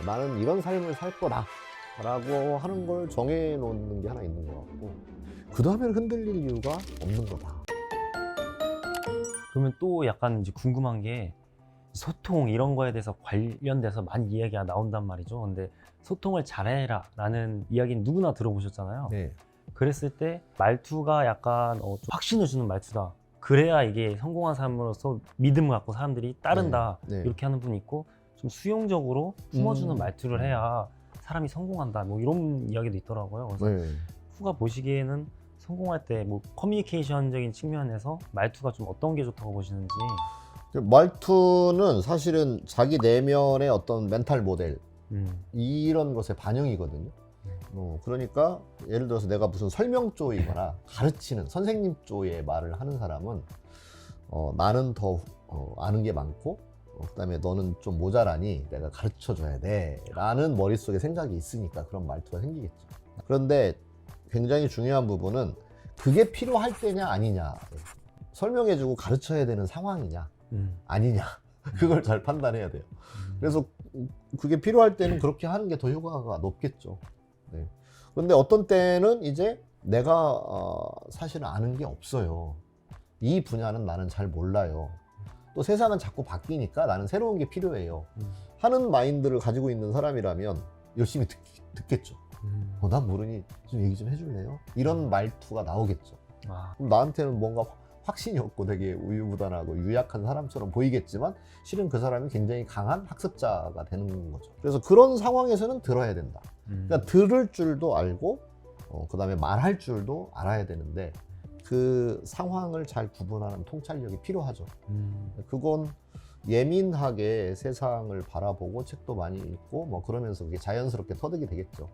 나는 이런 삶을 살 거다 라고 하는 걸 정해놓는 게 하나 있는 것 같고, 그 다음에는 흔들릴 이유가 없는 거다. 그러면 또 약간 이제 궁금한 게 소통 이런 거에 대해서 관련돼서 많이 이야기가 나온단 말이죠. 근데 소통을 잘해라 라는 이야기는 누구나 들어보셨잖아요. 네. 그랬을 때 말투가 약간 좀 확신을 주는 말투다. 그래야 이게 성공한 사람으로서 믿음을 갖고 사람들이 따른다. 네. 네. 이렇게 하는 분이 있고, 좀 수용적으로 품어주는 말투를 해야 사람이 성공한다. 뭐 이런 이야기도 있더라고요. 그래서 네. 후가 보시기에는 성공할 때 뭐 커뮤니케이션적인 측면에서 말투가 좀 어떤 게 좋다고 보시는지. 말투는 사실은 자기 내면의 어떤 멘탈 모델 이런 것의 반영이거든요. 그러니까 예를 들어서 내가 무슨 설명 조이거나 가르치는 선생님 조의 말을 하는 사람은 나는 더 아는 게 많고 그다음에 너는 좀 모자라니 내가 가르쳐 줘야 돼 라는 머릿속에 생각이 있으니까 그런 말투가 생기겠죠. 그런데 굉장히 중요한 부분은 그게 필요할 때냐 아니냐, 설명해 주고 가르쳐야 되는 상황이냐 아니냐, 그걸 잘 판단해야 돼요. 그래서 그게 필요할 때는 그렇게 하는 게 더 효과가 높겠죠. 네. 그런데 어떤 때는 이제 내가 사실은 아는 게 없어요. 이 분야는 나는 잘 몰라요. 또 세상은 자꾸 바뀌니까 나는 새로운 게 필요해요. 하는 마인드를 가지고 있는 사람이라면 열심히 듣겠죠. 난 모르니 좀 얘기 좀 해줄래요? 이런 말투가 나오겠죠. 그럼 나한테는 뭔가 확신이 없고 되게 우유부단하고 유약한 사람처럼 보이겠지만 실은 그 사람이 굉장히 강한 학습자가 되는 거죠. 그래서 그런 상황에서는 들어야 된다. 그러니까 들을 줄도 알고 그 다음에 말할 줄도 알아야 되는데 그 상황을 잘 구분하는 통찰력이 필요하죠. 그건 예민하게 세상을 바라보고 책도 많이 읽고 뭐 그러면서 그게 자연스럽게 터득이 되겠죠.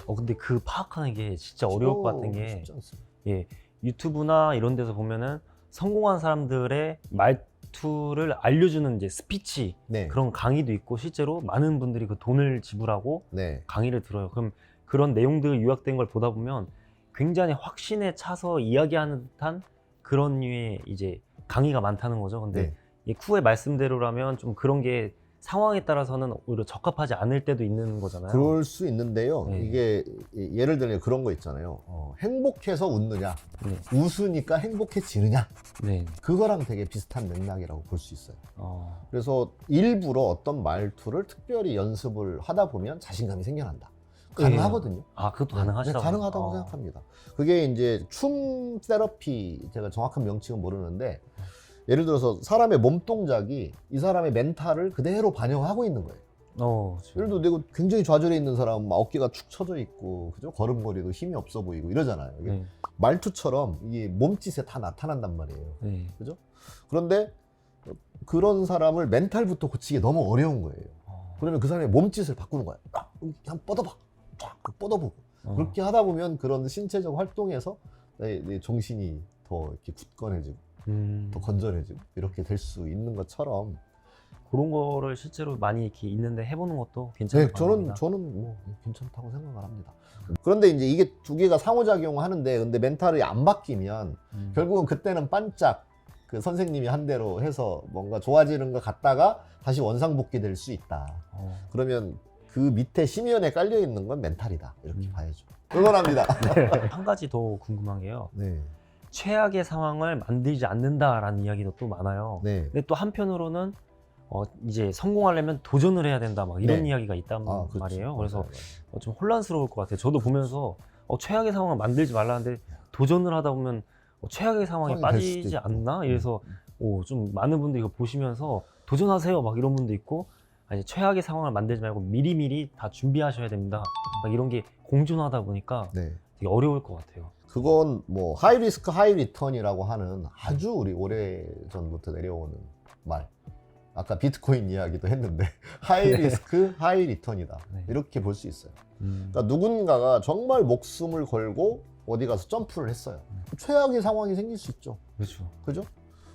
근데 그 파악하는 게 진짜 어려울 것 같은 게, 쉽지 않습니다. 예, 유튜브나 이런 데서 보면은 성공한 사람들의 말투를 알려주는 이제 스피치, 네. 그런 강의도 있고 실제로 많은 분들이 그 돈을 지불하고 네. 강의를 들어요. 그럼 그런 내용들 요약된 걸 보다 보면 굉장히 확신에 차서 이야기하는 듯한 그런 류의 이제 강의가 많다는 거죠. 근데 네. 이 쿠의 말씀대로라면 좀 그런 게 상황에 따라서는 오히려 적합하지 않을 때도 있는 거잖아요. 그럴 수 있는데요. 네. 이게 예를 들면 그런 거 있잖아요. 행복해서 웃느냐, 네. 웃으니까 행복해지느냐, 네. 그거랑 되게 비슷한 맥락이라고 볼 수 있어요. 어. 그래서 일부러 어떤 말투를 특별히 연습을 하다 보면 자신감이 생겨난다. 가능하거든요. 그것도 네, 가능하시다고. 가능하다고 생각합니다. 그게 이제 춤 테라피, 제가 정확한 명칭은 모르는데 예를 들어서 사람의 몸 동작이 이 사람의 멘탈을 그대로 반영하고 있는 거예요. 예를 들어 내가 굉장히 좌절해 있는 사람은 막 어깨가 축 처져 있고, 그죠? 걸음걸이도 힘이 없어 보이고 이러잖아요. 이게 네. 말투처럼 이게 몸짓에 다 나타난단 말이에요. 네. 그죠? 그런데 그런 사람을 멘탈부터 고치기 너무 어려운 거예요. 그러면 그 사람의 몸짓을 바꾸는 거예요. 그냥 뻗어봐. 쫙 뻗어보고. 그렇게 하다 보면 그런 신체적 활동에서 내 정신이 더 이렇게 굳건해지고 더 건전해지고 이렇게 될 수 있는 것처럼, 그런 거를 실제로 많이 이렇게 있는데 해보는 것도 괜찮은 네, 것 같습니다. 저는 뭐 괜찮다고 생각을 합니다. 그런데 이제 이게 두 개가 상호작용하는데, 근데 멘탈이 안 바뀌면 결국은 그때는 반짝 그 선생님이 한 대로 해서 뭔가 좋아지는 것 같다가 다시 원상복귀 될 수 있다. 그러면 그 밑에 심연에 깔려 있는 건 멘탈이다, 이렇게 봐야죠. 응원합니다. 한 가지 더 궁금한 게요. 네. 최악의 상황을 만들지 않는다라는 이야기도 또 많아요. 네. 근데 또 한편으로는 이제 성공하려면 도전을 해야 된다, 막 이런 네. 이야기가 있단 그렇죠. 말이에요. 그래서 맞아요. 좀 혼란스러울 것 같아요. 저도 보면서 최악의 상황을 만들지 말라는데 도전을 하다 보면 최악의 상황에 상황이 될 빠지지 수도 있고. 않나? 이래서 좀 많은 분들이 이거 보시면서 도전하세요 막 이런 분도 있고, 아니 최악의 상황을 만들지 말고 미리미리 다 준비하셔야 됩니다. 막 이런 게 공존하다 보니까 네. 되게 어려울 것 같아요. 그건 뭐 하이 리스크 하이 리턴이라고 하는 아주 우리 오래전부터 내려오는 말. 아까 비트코인 이야기도 했는데 하이 리스크 하이 리턴이다. 네. 이렇게 볼 수 있어요. 그러니까 누군가가 정말 목숨을 걸고 어디 가서 점프를 했어요. 최악의 상황이 생길 수 있죠. 그렇죠. 그죠?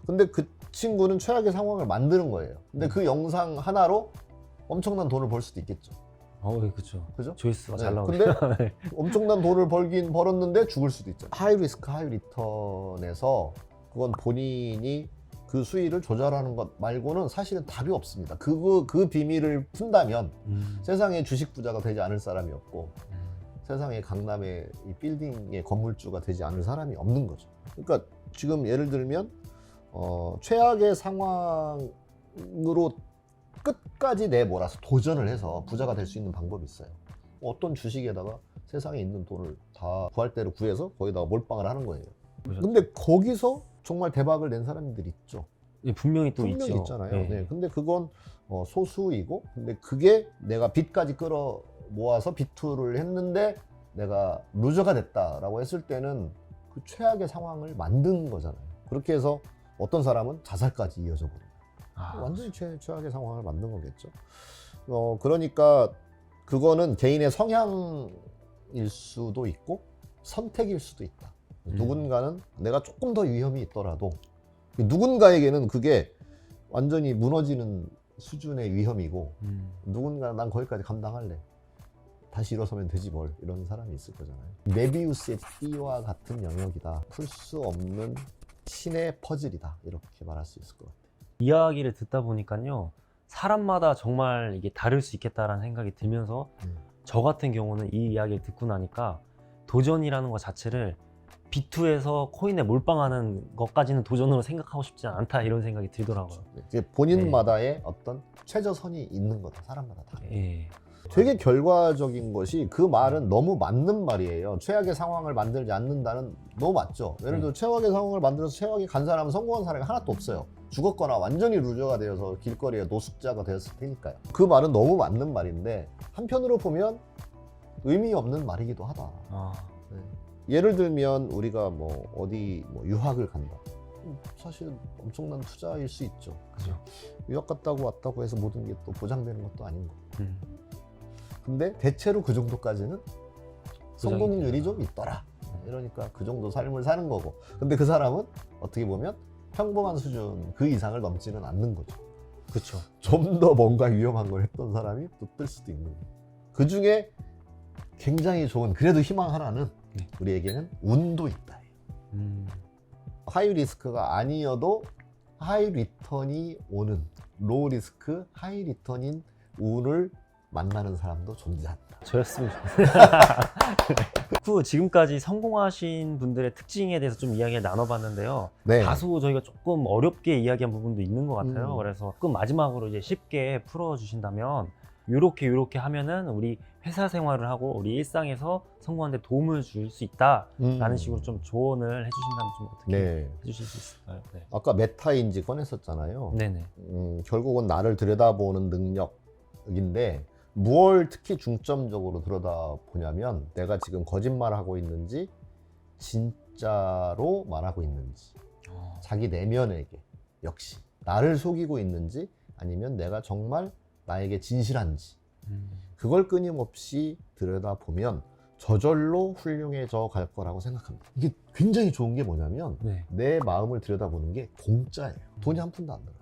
근데 그 친구는 최악의 상황을 만드는 거예요. 근데 그 영상 하나로 엄청난 돈을 벌 수도 있겠죠. 그렇죠. 그죠? 조회수가 네, 잘 나오죠. 근데 엄청난 돈을 벌긴 벌었는데 죽을 수도 있잖아요. 하이 리스크 하이 리턴에서 그건 본인이 그 수위를 조절하는 것 말고는 사실은 답이 없습니다. 그 비밀을 푼다면 세상에 주식 부자가 되지 않을 사람이 없고 세상에 강남의 이 빌딩의 건물주가 되지 않을 사람이 없는 거죠. 그러니까 지금 예를 들면 최악의 상황으로 끝까지 내몰아서 도전을 해서 부자가 될 수 있는 방법이 있어요. 어떤 주식에다가 세상에 있는 돈을 다 구할 대로 구해서 거기다가 몰빵을 하는 거예요. 근데 거기서 정말 대박을 낸 사람들이 있죠. 예, 분명히 또 분명히 있죠. 있잖아요. 예. 네. 근데 그건 소수이고, 근데 그게 내가 빚까지 끌어 모아서 비투를 했는데 내가 루저가 됐다라고 했을 때는 그 최악의 상황을 만든 거잖아요. 그렇게 해서 어떤 사람은 자살까지 이어져 버려요. 완전히 최악의 상황을 만든 거겠죠. 그러니까 그거는 개인의 성향일 수도 있고 선택일 수도 있다. 누군가는 내가 조금 더 위험이 있더라도 누군가에게는 그게 완전히 무너지는 수준의 위험이고 누군가는 난 거기까지 감당할래. 다시 일어서면 되지 뭘. 이런 사람이 있을 거잖아요. 메비우스의 띠와 같은 영역이다. 풀 수 없는 신의 퍼즐이다. 이렇게 말할 수 있을 것 같아요. 이야기를 듣다 보니까요. 사람마다 정말 이게 다를 수 있겠다라는 생각이 들면서 저 같은 경우는 이 이야기를 듣고 나니까 도전이라는 것 자체를 비투에서 코인에 몰빵하는 것까지는 도전으로 생각하고 싶지 않다 이런 생각이 들더라고요. 이게 본인마다의 어떤 최저선이 있는 거다. 사람마다 다. 예. 되게 결과적인 것이 그 말은 너무 맞는 말이에요. 최악의 상황을 만들지 않는다는 너무 맞죠. 예를 들어 최악의 상황을 만들어서 최악에 간 사람은 성공한 사람이 하나도 없어요. 죽었거나 완전히 루저가 되어서 길거리에 노숙자가 되었을 테니까요. 그 말은 너무 맞는 말인데 한편으로 보면 의미 없는 말이기도 하다. 네. 예를 들면 우리가 뭐 어디 뭐 유학을 간다. 사실 엄청난 투자일 수 있죠. 그죠. 유학 갔다고 왔다고 해서 모든 게 또 보장되는 것도 아닌 거. 근데 대체로 그 정도까지는 성공률이 좀 있더라. 이러니까 그 정도 삶을 사는 거고. 근데 그 사람은 어떻게 보면 평범한 수준 그 이상을 넘지는 않는 거죠. 그렇죠. 좀 더 뭔가 위험한 걸 했던 사람이 또 뜰 수도 있는 거예요. 그 중에 굉장히 좋은 그래도 희망 하나는 우리에게는 운도 있다. 하이 리스크가 아니어도 하이 리턴이 오는 로우 리스크 하이 리턴인 운을 만나는 사람도 존재한다. 저였습니다. 지금까지 성공하신 분들의 특징에 대해서 좀 이야기를 나눠봤는데요. 네. 다소 저희가 조금 어렵게 이야기한 부분도 있는 것 같아요. 그래서 조금 마지막으로 이제 쉽게 풀어주신다면 요렇게 하면은 우리 회사 생활을 하고 우리 일상에서 성공하는 데 도움을 줄 수 있다라는 식으로 좀 조언을 해주신다면 좀 어떻게 해주실 수 있을까요? 네. 아까 메타인지 꺼냈었잖아요. 네네. 결국은 나를 들여다보는 능력인데 무엇을 특히 중점적으로 들여다보냐면 내가 지금 거짓말을 하고 있는지 진짜로 말하고 있는지 자기 내면에게 역시 나를 속이고 있는지 아니면 내가 정말 나에게 진실한지 그걸 끊임없이 들여다보면 저절로 훌륭해져 갈 거라고 생각합니다. 이게 굉장히 좋은 게 뭐냐면 내 마음을 들여다보는 게 공짜예요. 돈이 한 푼도 안 들어요.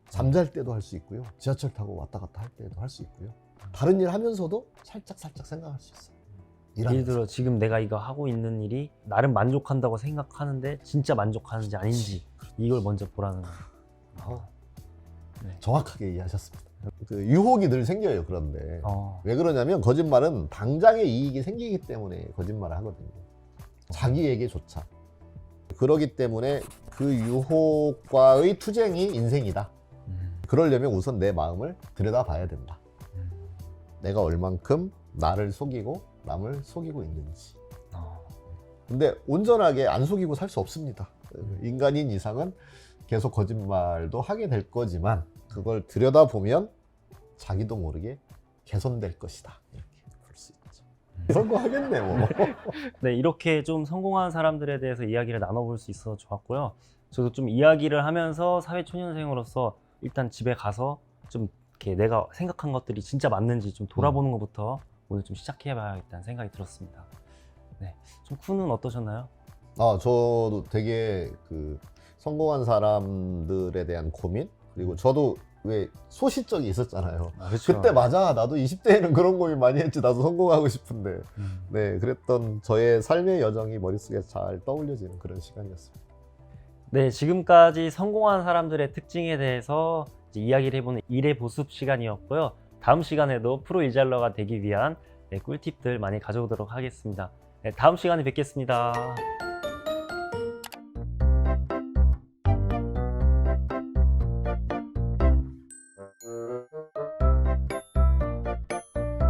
잠잘 때도 할 수 있고요. 지하철 타고 왔다 갔다 할 때도 할 수 있고요. 다른 일 하면서도 살짝 생각할 수 있어요. 예를 들어 지금 내가 이거 하고 있는 일이 나름 만족한다고 생각하는데 진짜 만족하는지 아닌지 이걸 먼저 보라는 거예요. 정확하게 이해하셨습니다. 그 유혹이 늘 생겨요. 그런데 왜 그러냐면 거짓말은 당장의 이익이 생기기 때문에 거짓말을 하거든요. 자기에게조차. 그러기 때문에 그 유혹과의 투쟁이 인생이다. 그러려면 우선 내 마음을 들여다봐야 된다. 내가 얼만큼 나를 속이고 남을 속이고 있는지. 근데 온전하게 안 속이고 살 수 없습니다. 인간인 이상은 계속 거짓말도 하게 될 거지만 그걸 들여다보면 자기도 모르게 개선될 것이다. 이렇게 볼 수 있죠. 성공하겠네 뭐. 네, 이렇게 좀 성공한 사람들에 대해서 이야기를 나눠볼 수 있어서 좋았고요. 저도 좀 이야기를 하면서 사회초년생으로서 일단 집에 가서 좀 이렇게 내가 생각한 것들이 진짜 맞는지 좀 돌아보는 것부터 오늘 좀 시작해봐야겠다는 생각이 들었습니다. 네, 좀 쿠는 어떠셨나요? 저도 되게 그 성공한 사람들에 대한 고민 그리고 저도 왜 소시적이 있었잖아요. 그렇죠. 그때 맞아 나도 20대에는 그런 고민 많이 했지 나도 성공하고 싶은데 네 그랬던 저의 삶의 여정이 머릿속에 잘 떠올려지는 그런 시간이었습니다. 네, 지금까지 성공한 사람들의 특징에 대해서 이제 이야기를 해보는 일의 보습 시간이었고요. 다음 시간에도 프로 일잘러가 되기 위한 꿀팁들 많이 가져오도록 하겠습니다. 네, 다음 시간에 뵙겠습니다.